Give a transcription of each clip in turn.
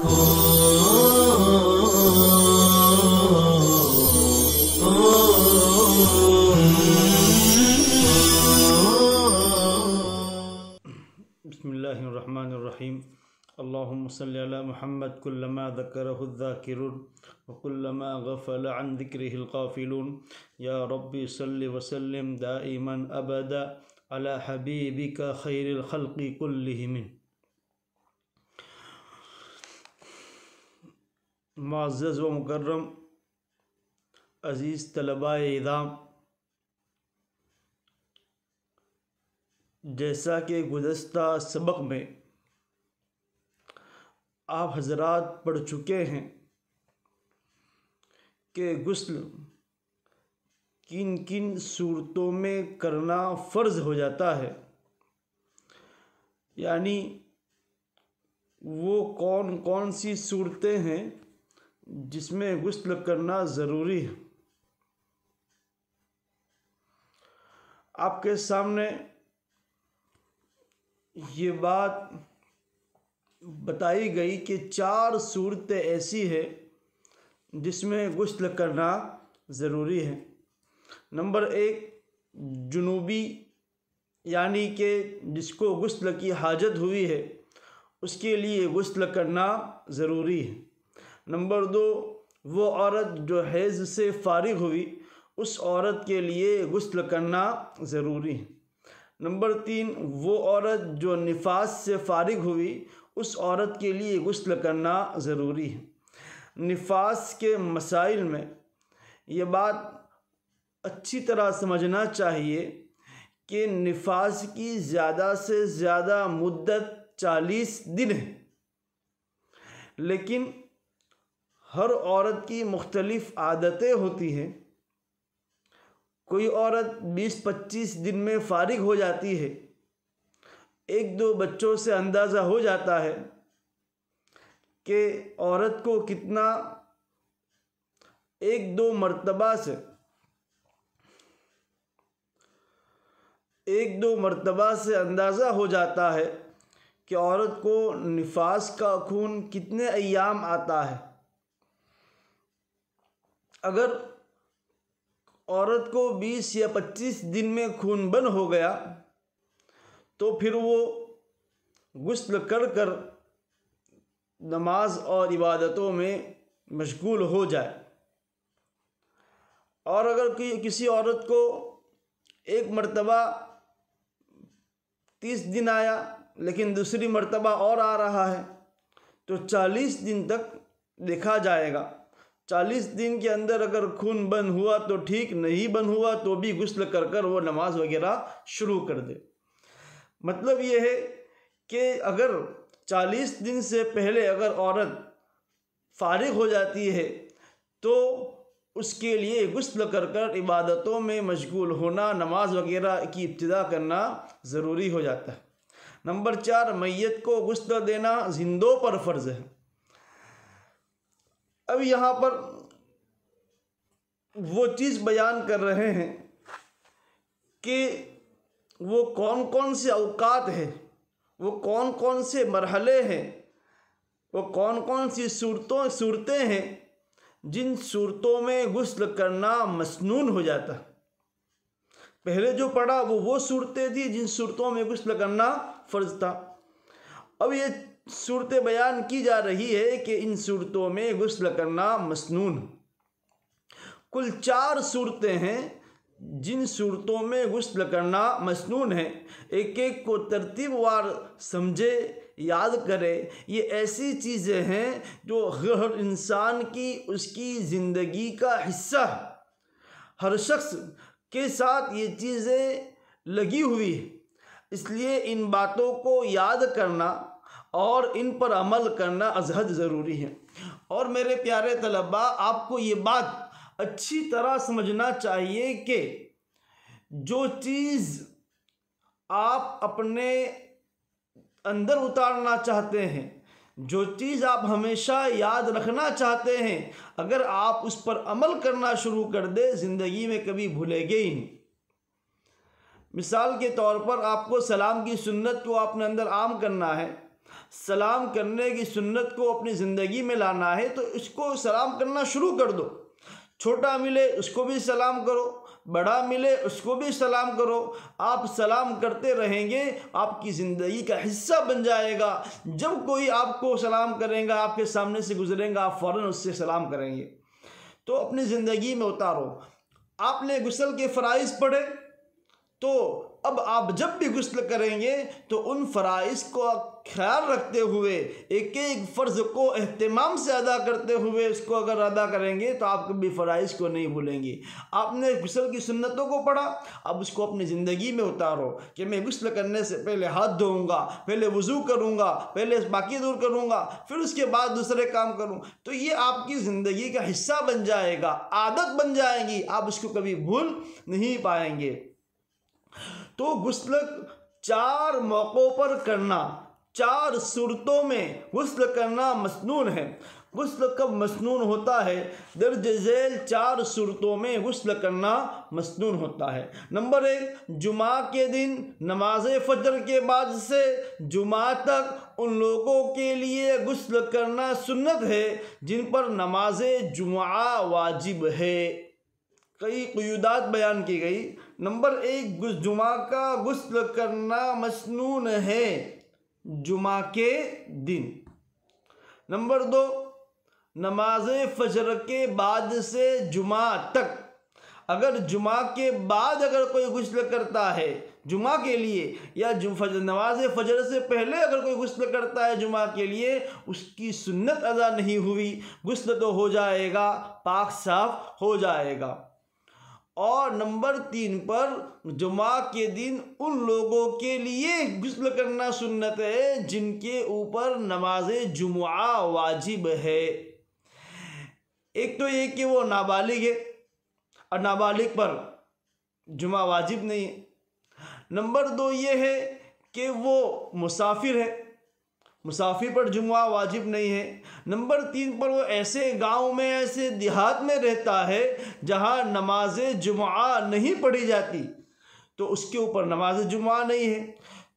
बिस्मिल्लाहिर्रहमानिर्रहीम। अल्लाहुम्मा सल्लि अला मुहम्मद कुल्लमा ज़करहु ज़ाकिरून व कुल्लमा गफ़ल अन ज़िक्रिहिल ग़ाफ़िलून। या रब्बी सल्लि व सल्लिम दाइमन अबदा अला हबीबिका खैरिल खल्क़ि कुल्लिहिम। मुअज़्ज़ज़ व मुकर्रम अज़ीज़ तलबाए इज़ाम, जैसा कि गुज़श्ता सबक में आप हज़रात पढ़ चुके हैं कि गुस्ल किन किन सूरतों में करना फ़र्ज़ हो जाता है, यानी वो कौन कौन सी सूरतें हैं जिसमें गुस्ल करना ज़रूरी है। आपके सामने ये बात बताई गई कि 4 सूरतें ऐसी है जिसमें गुस्ल करना ज़रूरी है। नंबर 1, जुनूबी, यानी कि जिसको गुस्ल की हाजत हुई है उसके लिए गुस्ल करना ज़रूरी है। नंबर 2, वो औरत जो हैज़ से फ़ारिग हुई उस औरत के लिए गुस्ल करना ज़रूरी है। नंबर 3, वो औरत जो निफास से फ़ारिग हुई उस औरत के लिए गुस्ल करना ज़रूरी है। निफास के मसाइल में ये बात अच्छी तरह समझना चाहिए कि निफास की ज़्यादा से ज़्यादा मुद्दत 40 दिन है, लेकिन हर औरत की मुख्तलिफ़ आदतें होती हैं। कोई औरत 20-25 दिन में फ़ारिग हो जाती है। 1-2 बच्चों से अंदाज़ा हो जाता है कि औरत को कितना 1-2 मरतबा से अंदाज़ा हो जाता है कि औरत को निफास का खून कितने अय्याम आता है। अगर औरत को 20 या 25 दिन में खून बंद हो गया तो फिर वो गुस्ल कर कर नमाज और इबादतों में मशगूल हो जाए। और अगर किसी औरत को एक मर्तबा 30 दिन आया लेकिन दूसरी मर्तबा और आ रहा है तो 40 दिन तक देखा जाएगा। 40 दिन के अंदर अगर खून बंद हुआ तो ठीक, नहीं बंद हुआ तो भी गुस्ल कर कर वो नमाज वगैरह शुरू कर दे। मतलब ये है कि अगर 40 दिन से पहले अगर औरत फ़ारिग हो जाती है तो उसके लिए गुस्ल कर कर इबादतों में मशगूल होना, नमाज वगैरह की इब्तिदा करना ज़रूरी हो जाता है। नंबर 4, मैयत को गुस्ल देना जिंदों पर फ़र्ज़ है। अब यहाँ पर वो चीज़ बयान कर रहे हैं कि वो कौन कौन से औकात हैं, वो कौन कौन से मरहले हैं, वो कौन कौन सी सूरतें हैं जिन सूरतों में गुस्ल करना मसनून हो जाता है। पहले जो पढ़ा वो सूरतें थी जिन सूरतों में गुस्ल करना फ़र्ज़ था। अब ये सूरतें बयान की जा रही है कि इन सूरतों में गुस्ल करना मसनून। कुल 4 सूरतें हैं जिन सूरतों में गुस्ल करना मसनून है। एक एक को तरतीबवार समझे, याद करे। ये ऐसी चीज़ें हैं जो हर इंसान की उसकी ज़िंदगी का हिस्सा है। हर शख्स के साथ ये चीज़ें लगी हुई है, इसलिए इन बातों को याद करना और इन पर अमल करना अज़हद ज़रूरी है। और मेरे प्यारे तलबा, आपको ये बात अच्छी तरह समझना चाहिए कि जो चीज़ आप अपने अंदर उतारना चाहते हैं, जो चीज़ आप हमेशा याद रखना चाहते हैं, अगर आप उस पर अमल करना शुरू कर दे ज़िंदगी में कभी भूलेंगे ही नहीं। मिसाल के तौर पर आपको सलाम की सुन्नत को अपने अंदर आम करना है। सलाम करने की सुन्नत को अपनी ज़िंदगी में लाना है तो इसको सलाम करना शुरू कर दो। छोटा मिले उसको भी सलाम करो, बड़ा मिले उसको भी सलाम करो। आप सलाम करते रहेंगे, आपकी ज़िंदगी का हिस्सा बन जाएगा। जब कोई आपको सलाम करेगा, आपके सामने से गुजरेगा, आप फ़ौरन उससे सलाम करेंगे। तो अपनी ज़िंदगी में उतारो। आपने गुस्ल के फ़राइज़ पढ़े, तो अब आप जब भी गुस्ल करेंगे तो उन फ़राइज़ को ख्याल रखते हुए, एक एक फ़र्ज़ को एहतिमाम से अदा करते हुए इसको अगर अदा करेंगे तो आप कभी फ़राइज़ को नहीं भूलेंगे। आपने गुस्ल की सुन्नतों को पढ़ा, अब उसको अपनी ज़िंदगी में उतारो कि मैं गुस्ल करने से पहले हाथ धोऊँगा, पहले वज़ू करूँगा, पहले बाकी दूर करूँगा, फिर उसके बाद दूसरे काम करूँ। तो ये आपकी ज़िंदगी का हिस्सा बन जाएगा, आदत बन जाएगी, आप उसको कभी भूल नहीं पाएंगे। तो गुस्ल 4 मौक़ों पर करना, 4 सूरतों में गुस्ल करना मसनून है। गुस्ल कब मसनून होता है? दर्ज झेल 4 सूरतों में गुस्ल करना मसनून होता है। नंबर 1, जुमा के दिन नमाज फ़जर के बाद से जुमा तक उन लोगों के लिए गुस्ल करना सुन्नत है जिन पर नमाज जुमा वाजिब है। कई क़ुयूदात बयान की गई। नंबर 1, जुमा का गुस्ल करना मसनून है जुमा के दिन। नंबर 2, नमाज फ़जर के बाद से जुमा तक। अगर जुमा के बाद अगर कोई गुस्ल करता है जुमा के लिए, या नमाज फ़जर से पहले अगर कोई गुस्ल करता है जुमा के लिए, उसकी सुन्नत अदा नहीं हुई, गुस्ल तो हो जाएगा, पाक साफ हो जाएगा। और नंबर 3 पर जुमा के दिन उन लोगों के लिए गुस्ल करना सुन्नत है जिनके ऊपर नमाज जुमुआ वाजिब है। एक तो ये कि वो नाबालिग है और नाबालिग पर जुमा वाजिब नहीं है। नंबर 2 ये है कि वो मुसाफिर है, मुसाफिर पर जुमा वाजिब नहीं है। नंबर 3 पर वो ऐसे गांव में, ऐसे देहात में रहता है जहां नमाज जुमा नहीं पढ़ी जाती, तो उसके ऊपर नमाज जुमा नहीं है।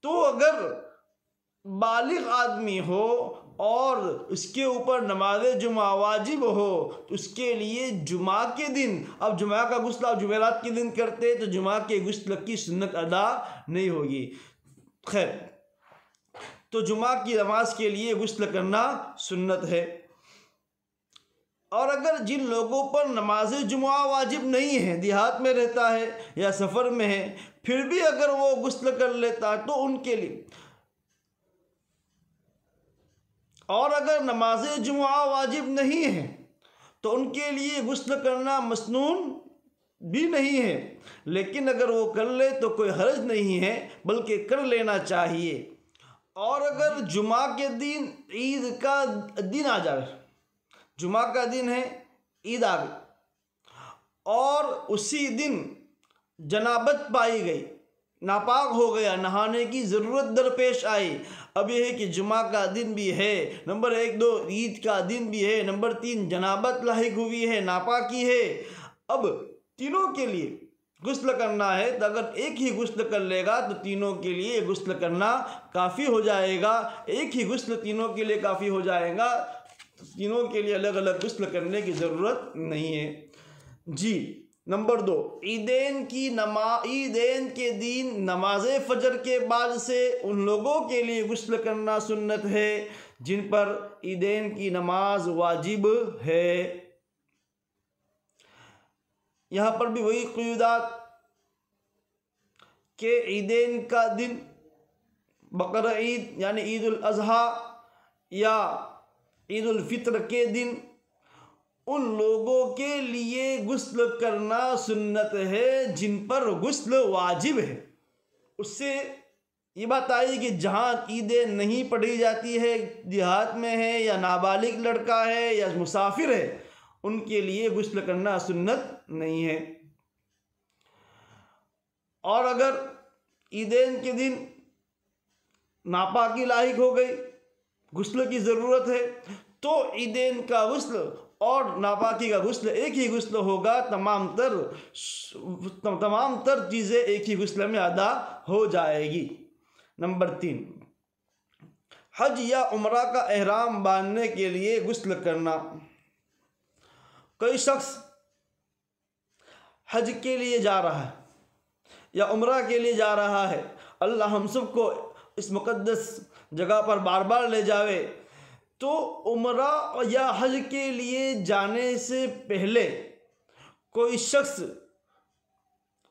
तो अगर बालिग आदमी हो और उसके ऊपर नमाज जुमा वाजिब हो तो उसके लिए जुमा के दिन, अब जुमा का गुस्ल आप जुमेरात के दिन करते तो जुमा के गुस्ल की सुन्नत अदा नहीं होगी। खैर, तो जुमा की नमाज के लिए गुस्ल करना सुन्नत है। और अगर जिन लोगों पर नमाज जुमा वाजिब नहीं है, देहात में रहता है या सफ़र में है, फिर भी अगर वो गुस्ल कर लेता है तो उनके लिए, और अगर नमाज जुमा वाजिब नहीं है तो उनके लिए गुस्ल करना मसनून भी नहीं है, लेकिन अगर वो कर ले तो कोई हर्ज नहीं है, बल्कि कर लेना चाहिए। और अगर जुमा के दिन ईद का दिन आ जाए, जुमा का दिन है, ईद आ गई और उसी दिन जनाबत पाई गई, नापाक हो गया, नहाने की ज़रूरत दरपेश आई। अब यह है कि जुमा का दिन भी है, नंबर 1, 2 ईद का दिन भी है, नंबर 3 जनाबत लाहिक हुई है, नापाकी है। अब तीनों के लिए गुस्ल करना है, तो अगर एक ही गुस्ल कर लेगा तो तीनों के लिए गुस्ल करना काफ़ी हो जाएगा। एक ही गुस्ल तीनों के लिए काफ़ी हो जाएगा, तीनों के लिए अलग अलग गुस्ल करने की ज़रूरत नहीं है जी। नंबर 2, ईदैन के दिन नमाज फ़जर के बाद से उन लोगों के लिए गुस्ल करना सुन्नत है जिन पर ईदैन की नमाज वाजिब है। यहाँ पर भी वही क़ुयूदात के ईदैन का दिन, बकर ईद यानी ईद उल अज़हा या ईद उल फ़ित्र के दिन उन लोगों के लिए गुस्ल करना सुन्नत है जिन पर गुस्ल वाजिब है। उससे ये बात आई कि जहाँ ईदें नहीं पढ़ी जाती है, देहात में है या नाबालिग लड़का है या मुसाफिर है, उनके लिए गुस्ल करना सुन्नत नहीं है। और अगर ईदैन के दिन नापाकी लाहिक हो गई, गुस्ल की ज़रूरत है, तो ईदैन का गुस्ल और नापाकी का गुस्ल एक ही गुस्ल होगा, तमाम तर चीज़ें एक ही गुस्ल में अदा हो जाएगी। नंबर 3, हज या उम्रा का एहराम बांधने के लिए गुस्ल करना। कोई शख्स हज के लिए जा रहा है या उम्रा के लिए जा रहा है, अल्लाह हम सबको इस मुक़द्दस जगह पर बार बार ले जावे। तो उम्रा या हज के लिए जाने से पहले कोई शख्स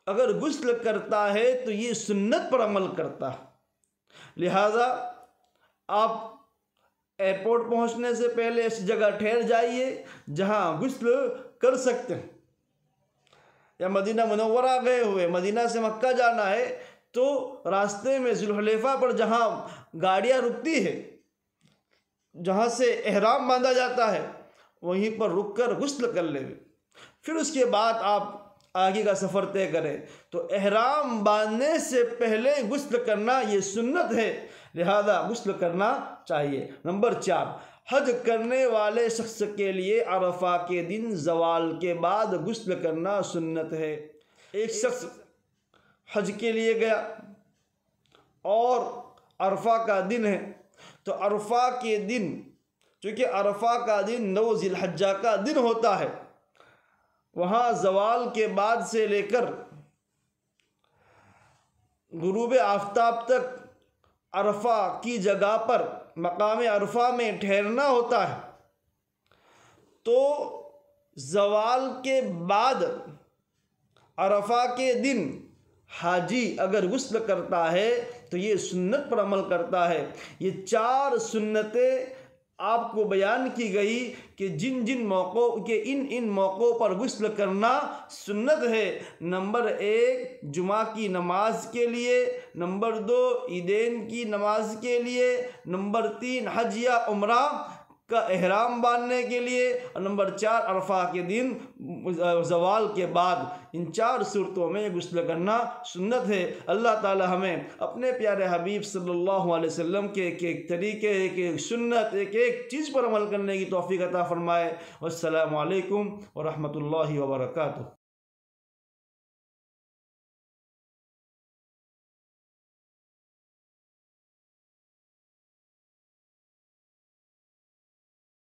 अगर गुस्ल करता है तो ये सुन्नत पर अमल करता है। लिहाजा आप एयरपोर्ट पहुंचने से पहले ऐसी जगह ठहर जाइए जहां गुस्ल कर सकते हैं। या मदीना मुनव्वरा गए हुए, मदीना से मक्का जाना है, तो रास्ते में जुल्हुलैफा पर जहां गाड़ियां रुकती है, जहां से एहराम बांधा जाता है, वहीं पर रुककर गुस्ल कर ले। फिर उसके बाद आप आगे का सफ़र तय करें। तो एहराम बांधने से पहले गुस्ल करना ये सुन्नत है, लिहाजा गुस्ल करना चाहिए। नंबर 4, हज करने वाले शख्स के लिए अरफा के दिन ज़वाल के बाद गुस्ल करना सुन्नत है। एक शख्स हज के लिए गया और अरफा का दिन है, तो अरफा के दिन, चूँकि अरफा का दिन 9 ज़िलहज्जा का दिन होता है, वहाँ ज़वाल के बाद से लेकर गुरूब आफ्ताब तक अरफा की जगह पर मकाम अरफा में ठहरना होता है। तो ज़वाल के बाद अरफा के दिन हाजी अगर गुस्ल करता है तो ये सुन्नत पर अमल करता है। ये 4 सुन्नतें आपको बयान की गई कि जिन जिन मौक़ों के इन मौक़ों पर गुस्ल करना सुन्नत है। नंबर 1 जुमा की नमाज के लिए, नंबर 2 ईदैन की नमाज के लिए, नंबर 3 हज या उम्रा का एहराम बांधने के लिए, और नंबर 4 अरफा के दिन ज़वाल के बाद। इन 4 सूरतों में गुस्ल करना सुन्नत है। अल्लाह ताला हमें अपने प्यारे हबीब सल्लल्लाहु अलैहि वसल्लम के एक तरीके, एक सुन्नत, एक चीज़ पर अमल करने की तौफीक अता फरमाए। वस्सलामु अलैकुम व रहमतुल्लाहि व बरकातुहू।